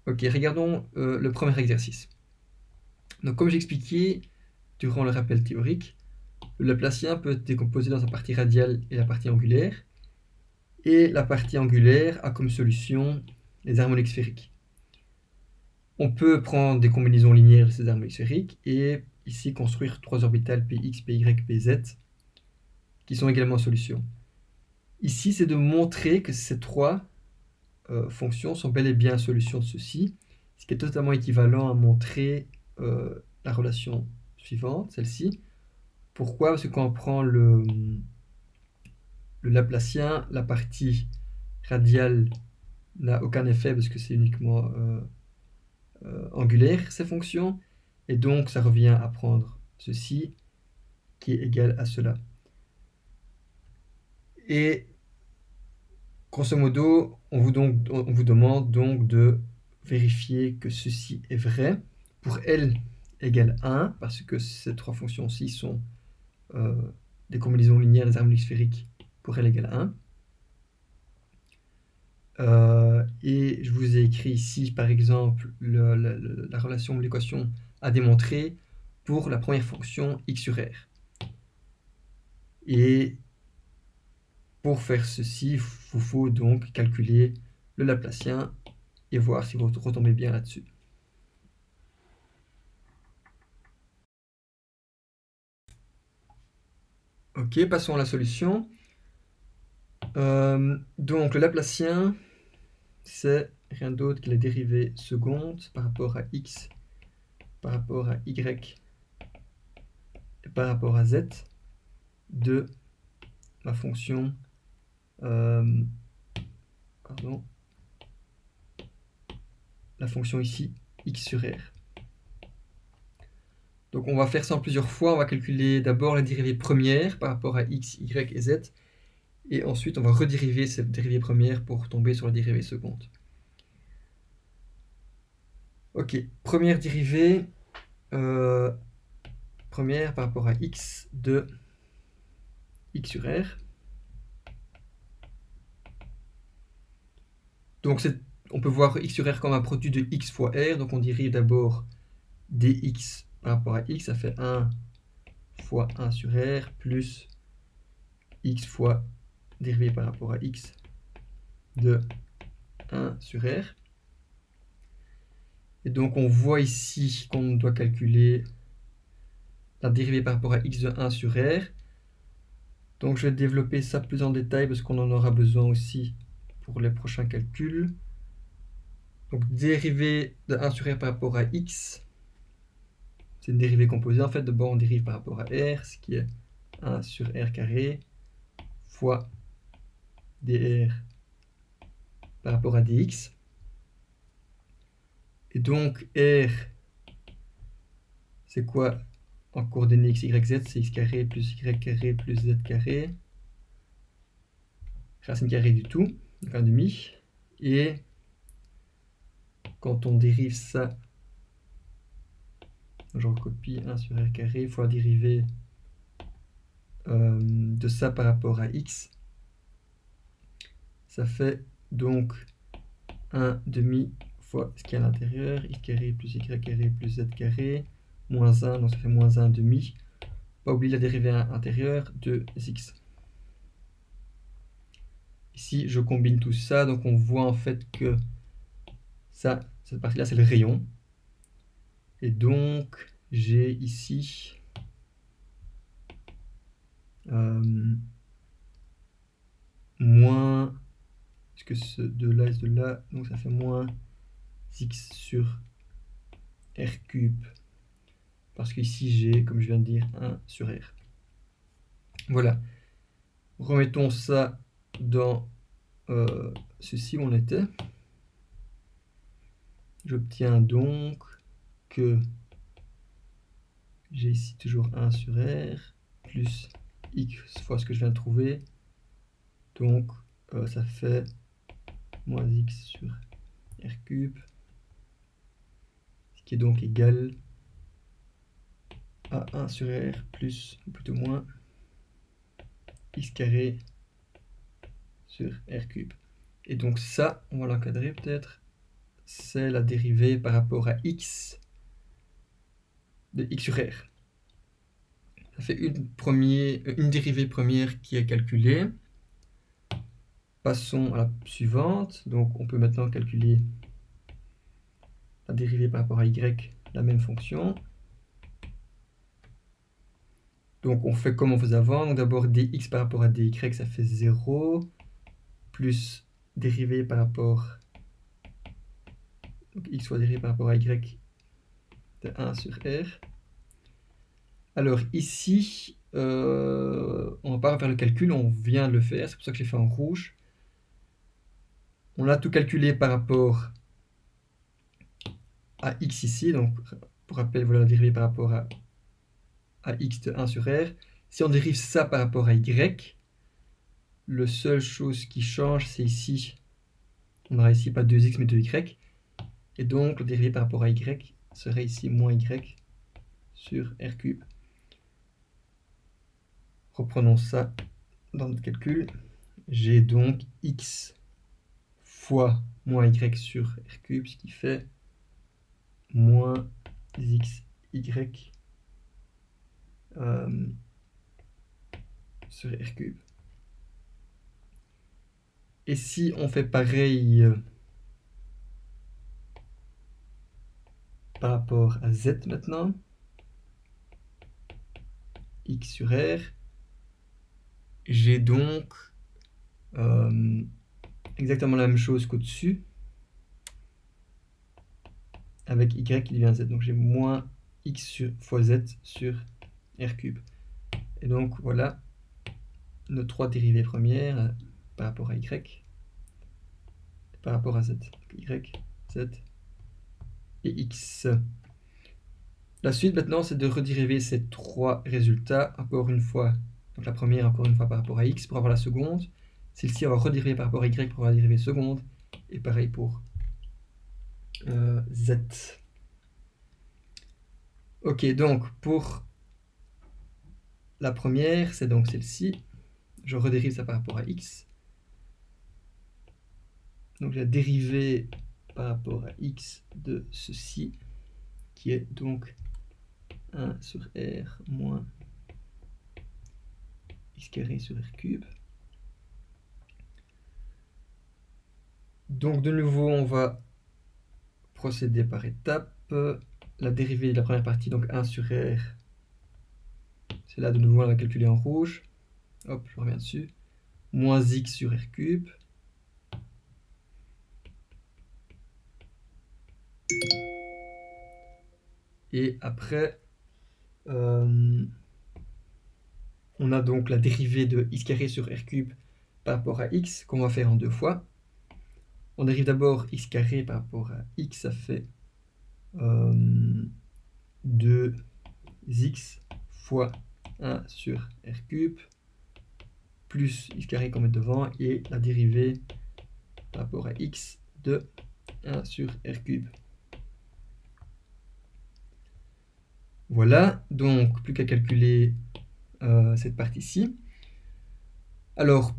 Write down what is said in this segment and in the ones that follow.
Ok, regardons le premier exercice. Donc comme j'expliquais durant le rappel théorique, le Laplacien peut être décomposé dans sa partie radiale et la partie angulaire. Et la partie angulaire a comme solution les harmoniques sphériques. On peut prendre des combinaisons linéaires de ces harmoniques sphériques et ici construire trois orbitales Px, Py, Pz qui sont également en solution. Ici, c'est de montrer que ces trois fonctions sont bel et bien en solution de ceci, ce qui est totalement équivalent à montrer la relation suivante, celle-ci. Pourquoi? Parce que quand on prend le Laplacien, la partie radiale n'a aucun effet parce que c'est uniquement angulaire, ces fonctions, et donc ça revient à prendre ceci qui est égal à cela. Et grosso modo, on vous demande donc de vérifier que ceci est vrai pour L égale 1, parce que ces trois fonctions-ci sont des combinaisons linéaires des harmoniques sphériques pour L égale 1. Et je vous ai écrit ici, par exemple, la relation de l'équation à démontrer pour la première fonction x sur r. Et pour faire ceci, il vous faut donc calculer le Laplacien et voir si vous retombez bien là-dessus. Ok, passons à la solution. Donc le Laplacien, c'est rien d'autre que la dérivée seconde par rapport à x, par rapport à y et par rapport à z de ma fonction la fonction ici x sur r. Donc on va faire ça en plusieurs fois. On va calculer d'abord la dérivée première par rapport à x, y et z. Et ensuite, on va redériver cette dérivée première pour tomber sur la dérivée seconde. Ok, première dérivée, première par rapport à x de x sur r. Donc on peut voir x sur r comme un produit de x fois r. Donc on dérive d'abord dx par rapport à x. Ça fait 1 fois 1 sur r plus x fois dérivé par rapport à x de 1 sur r. Et donc on voit ici qu'on doit calculer la dérivée par rapport à x de 1 sur r. Donc je vais développer ça plus en détail parce qu'on en aura besoin aussi pour les prochains calculs. Donc dérivée de 1 sur r par rapport à x, c'est une dérivée composée. En fait, d'abord on dérive par rapport à r, ce qui est 1 sur r carré fois dr par rapport à dx. Et donc r, c'est quoi en coordonnées x, y, z? C'est x carré plus y carré plus z carré, racine carrée du tout, donc 1 demi. Et quand on dérive ça, je recopie 1 sur r carré fois dérivée de ça par rapport à x, ça fait donc 1 demi fois ce qu'il y a à l'intérieur, x carré plus y carré plus z carré, moins 1, donc ça fait moins 1 demi. Pas oublier la dérivée intérieure de x. Ici, je combine tout ça, donc on voit en fait que ça, cette partie-là, c'est le rayon. Et donc, j'ai ici moins, parce que ce de là et ce de là, donc ça fait moins x sur r cube, parce qu'ici j'ai, comme je viens de dire, 1 sur r. Voilà. Remettons ça dans ceci où on était. J'obtiens donc que j'ai ici toujours 1 sur r, plus x fois ce que je viens de trouver. Donc ça fait moins x sur r cube, ce qui est donc égal à 1 sur r plus, ou plutôt moins, x carré sur r cube. Et donc ça, on va l'encadrer peut-être c'est la dérivée par rapport à x de x sur r. Ça fait une dérivée première qui est calculée. Passons à la suivante. Donc on peut maintenant calculer la dérivée par rapport à y de la même fonction. Donc on fait comme on faisait avant. Donc d'abord dx par rapport à dy, ça fait 0, plus dérivée par rapport, donc x fois dérivée par rapport à y de 1 sur r. Alors ici, on va pas refaire le calcul, on vient de le faire, c'est pour ça que je l'ai fait en rouge. On a tout calculé par rapport à x ici, donc pour rappel, voilà la dérivée par rapport à x de 1 sur r. Si on dérive ça par rapport à y, la seule chose qui change, c'est ici, on aura ici pas 2x mais 2y, et donc la dérivée par rapport à y serait ici moins y sur r cube. Reprenons ça dans notre calcul. J'ai donc x fois moins y sur r cube, ce qui fait moins xy sur r cube. Et si on fait pareil par rapport à z maintenant, x sur r, j'ai donc exactement la même chose qu'au-dessus, avec y qui devient z. Donc j'ai moins x fois z sur r cube. Et donc voilà nos trois dérivées premières par rapport à y, par rapport à z. Y, z et x. La suite maintenant, c'est de redériver ces trois résultats encore une fois. Donc la première encore une fois par rapport à x pour avoir la seconde. Celle-ci, on va redériver par rapport à y pour avoir la dérivée seconde. Et pareil pour z. Ok, donc pour la première, c'est donc celle-ci. Je redérive ça par rapport à x. Donc la dérivée par rapport à x de ceci, qui est donc 1 sur r moins x carré sur r cube. Donc de nouveau, on va procéder par étapes. La dérivée de la première partie, donc 1 sur r, c'est là de nouveau, on va calculer en rouge. Hop, je reviens dessus. Moins x sur r cube. Et après, on a donc la dérivée de x carré sur r cube par rapport à x, qu'on va faire en deux fois. On dérive d'abord x carré par rapport à x, ça fait 2x fois 1 sur r cube, plus x carré qu'on met devant, et la dérivée par rapport à x de 1 sur r cube. Voilà, donc plus qu'à calculer cette partie-ci. Alors,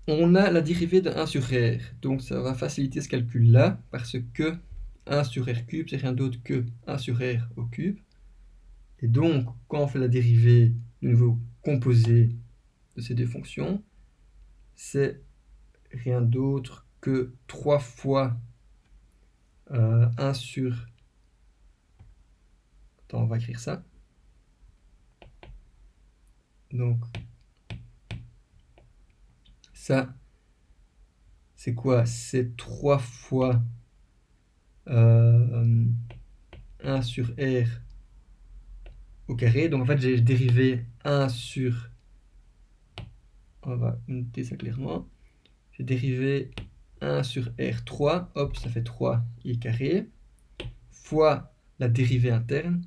on a la dérivée de 1 sur r, donc ça va faciliter ce calcul-là, parce que 1 sur r cube, c'est rien d'autre que 1 sur r au cube. Et donc, quand on fait la dérivée du nouveau composé de ces deux fonctions, c'est rien d'autre que 3 fois 1 sur... Attends, on va écrire ça. Donc, ça, c'est quoi? C'est 3 fois 1 sur r au carré. Donc en fait, j'ai dérivé 1 sur... On va noter ça clairement. J'ai dérivé 1 sur r3. Hop, ça fait 3i carré. Fois la dérivée interne.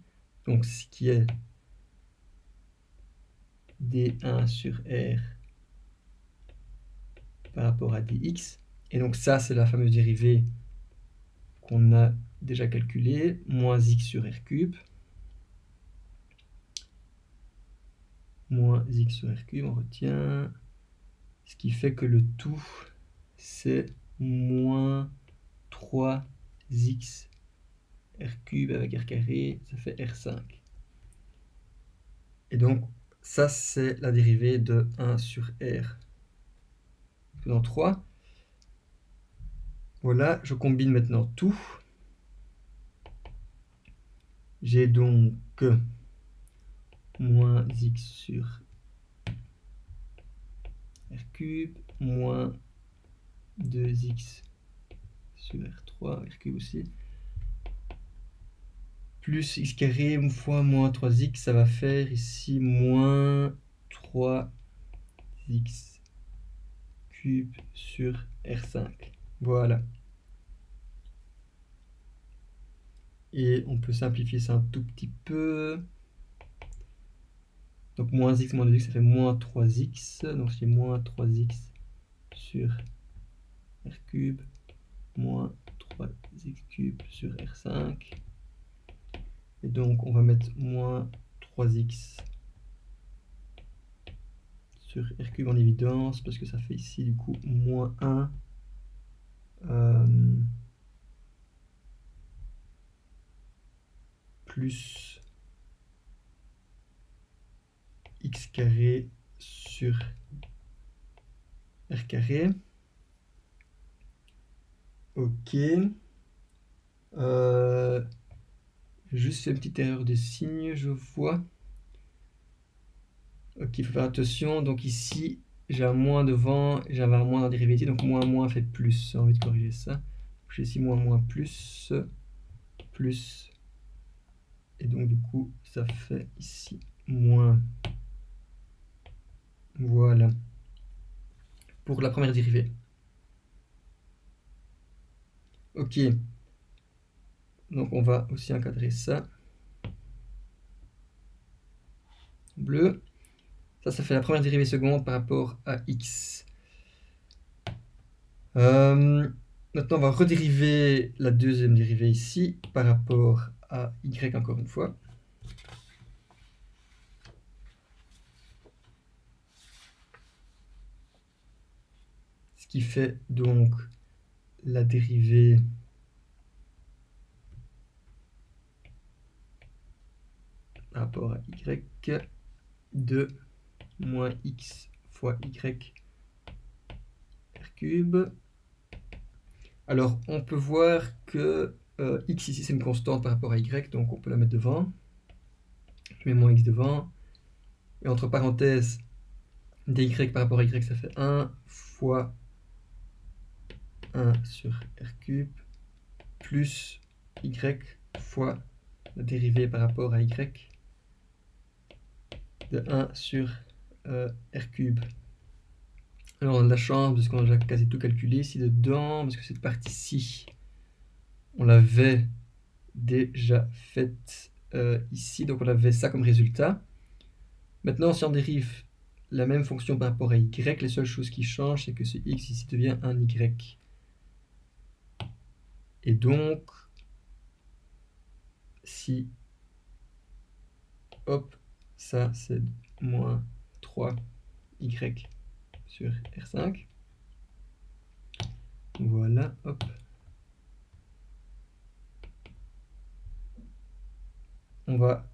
Donc ce qui est d1 sur r par rapport à dx. Et donc ça, c'est la fameuse dérivée qu'on a déjà calculée. Moins x sur r cube. Moins x sur r cube, on retient. Ce qui fait que le tout, c'est moins 3 x r cube avec r carré, ça fait r5. Et donc, ça, c'est la dérivée de 1 sur r dans 3. Voilà, je combine maintenant tout. J'ai donc moins x sur r cube, moins 2x sur r3, r cube aussi, plus x carré fois moins 3x, ça va faire ici moins 3x cube sur r5. Voilà. Et on peut simplifier ça un tout petit peu. Donc moins x moins 2x, ça fait moins 3x. Donc c'est moins 3x sur r cube moins 3x cube sur r5. Et donc on va mettre moins 3x sur r cube en évidence, parce que ça fait ici du coup moins 1 plus x carré sur r carré. Ok. Juste une petite erreur de signe, je vois. Ok, il faut faire attention. Donc ici, j'ai un moins devant, j'avais un moins dans la dérivée, donc moins moins fait plus. J'ai envie de corriger ça. J'ai ici moins moins plus, plus. Et donc du coup, ça fait ici moins. Voilà. Pour la première dérivée. Ok. Donc on va aussi encadrer ça. Bleu. Ça fait la première dérivée seconde par rapport à x. Maintenant, on va redériver la deuxième dérivée ici par rapport à y encore une fois. Ce qui fait donc la dérivée par rapport à y de moins x fois y r cube. Alors, on peut voir que x ici, c'est une constante par rapport à y, donc on peut la mettre devant. Je mets moins x devant. Et entre parenthèses, dy par rapport à y, ça fait 1 fois 1 sur r cube plus y fois la dérivée par rapport à y de 1 sur r cube. Alors on a de la chance parce qu'on a déjà quasi tout calculé ici dedans, parce que cette partie-ci, on l'avait déjà faite ici, donc on avait ça comme résultat. Maintenant, si on dérive la même fonction par rapport à y, les seules choses qui changent, c'est que ce x ici devient un y. Et donc, si, hop, ça c'est moins 3y sur R5. Voilà, hop. On va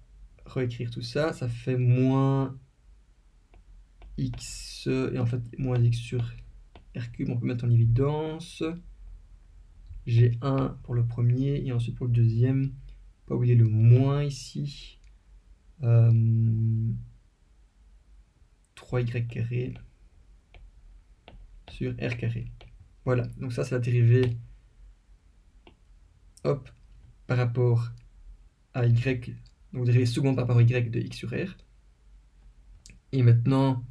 réécrire tout ça, ça fait moins x, et en fait moins x sur r cube, on peut mettre en évidence. J'ai 1 pour le premier, et ensuite pour le deuxième, pas oublier le moins ici. 3y carré sur r carré. Voilà, donc ça c'est la dérivée hop, par rapport à y, donc dérivée seconde par rapport à y de x sur r. Et maintenant,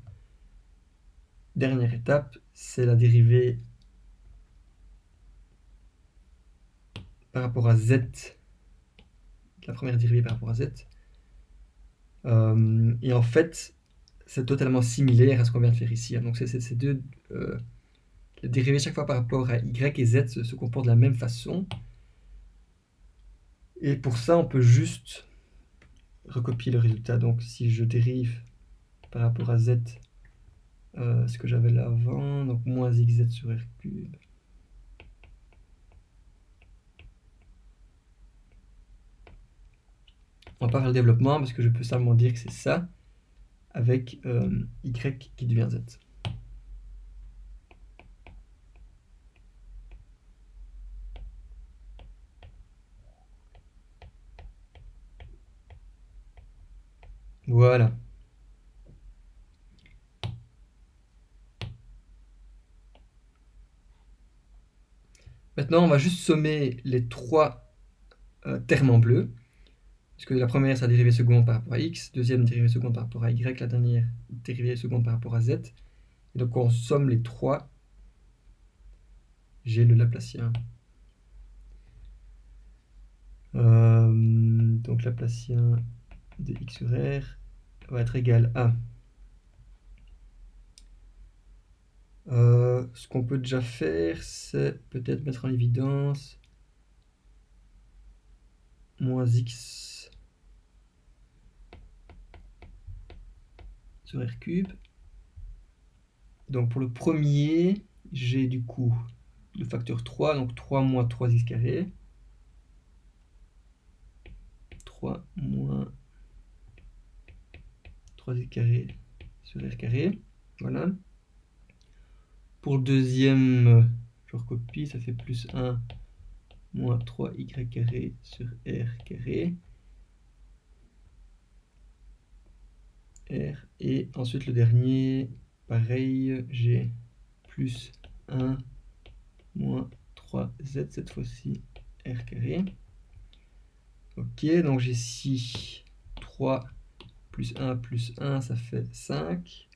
dernière étape, c'est la dérivée par rapport à z, la première dérivée par rapport à z. Et en fait, c'est totalement similaire à ce qu'on vient de faire ici. Donc ces deux dérivées chaque fois par rapport à y et z se comportent de la même façon. Et pour ça, on peut juste recopier le résultat. Donc si je dérive par rapport à z ce que j'avais là avant, donc moins xz sur r cube on va pas faire le développement parce que je peux simplement dire que c'est ça avec y qui devient z. Voilà. Maintenant, on va juste sommer les trois termes en bleu. Parce que la première, c'est la dérivée seconde par rapport à x, deuxième dérivée seconde par rapport à y, la dernière dérivée seconde par rapport à z. Et donc, quand on somme les trois, j'ai le Laplacien. Donc, Laplacien de x sur r va être égal à... ce qu'on peut déjà faire, c'est peut-être mettre en évidence moins x sur r cube. Donc pour le premier, j'ai du coup le facteur 3, donc 3 moins 3x carré. 3 moins 3x carré sur r carré. Voilà. Pour le deuxième, je recopie, ça fait plus 1 moins 3y carré sur r carré. R. Et ensuite le dernier, pareil, j'ai plus 1 moins 3z cette fois-ci r carré. Ok, donc j'ai ici 3 plus 1, ça fait 5.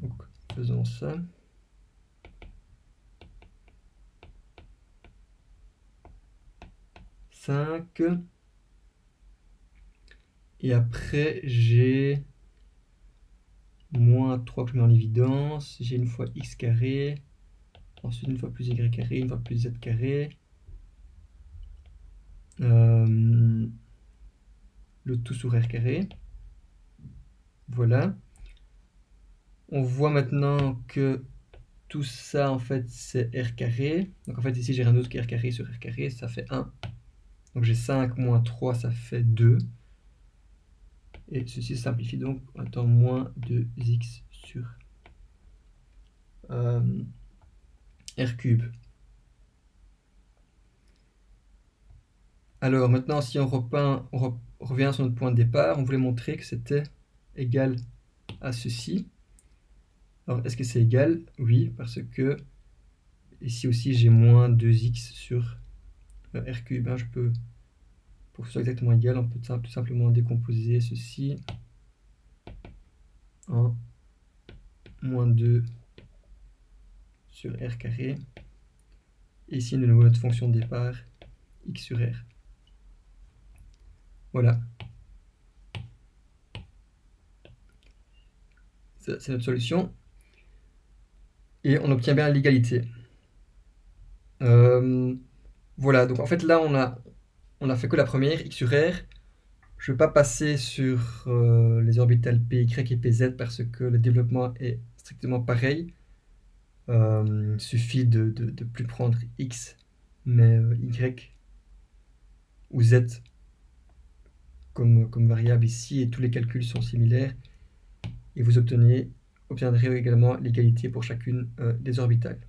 Donc faisons ça. Et après, j'ai moins 3 que je mets en évidence. J'ai une fois x carré. Ensuite, une fois plus y carré, une fois plus z carré. Le tout sur r carré. Voilà. On voit maintenant que tout ça, en fait, c'est r carré. Donc, en fait, ici, j'ai rien d'autre que r carré sur r carré. Ça fait 1. Donc, j'ai 5 moins 3, ça fait 2. Et ceci simplifie donc en étant moins 2x sur r cube. Alors maintenant, si on revient sur notre point de départ, on voulait montrer que c'était égal à ceci. Alors est-ce que c'est égal? Oui, parce que ici aussi j'ai moins 2x sur r cube. Je peux, pour que ce soit exactement égal, on peut tout simplement décomposer ceci en moins 2 sur r carré. Et ici, de nouveau, notre fonction de départ, x sur r. Voilà. C'est notre solution. Et on obtient bien l'égalité. Voilà, donc en fait là on a fait que la première, x sur r. Je ne vais pas passer sur les orbitales py et pz parce que le développement est strictement pareil. Il suffit de plus prendre x, mais y ou z comme variable ici, et tous les calculs sont similaires. Et vous obtiendrez également l'égalité pour chacune des orbitales.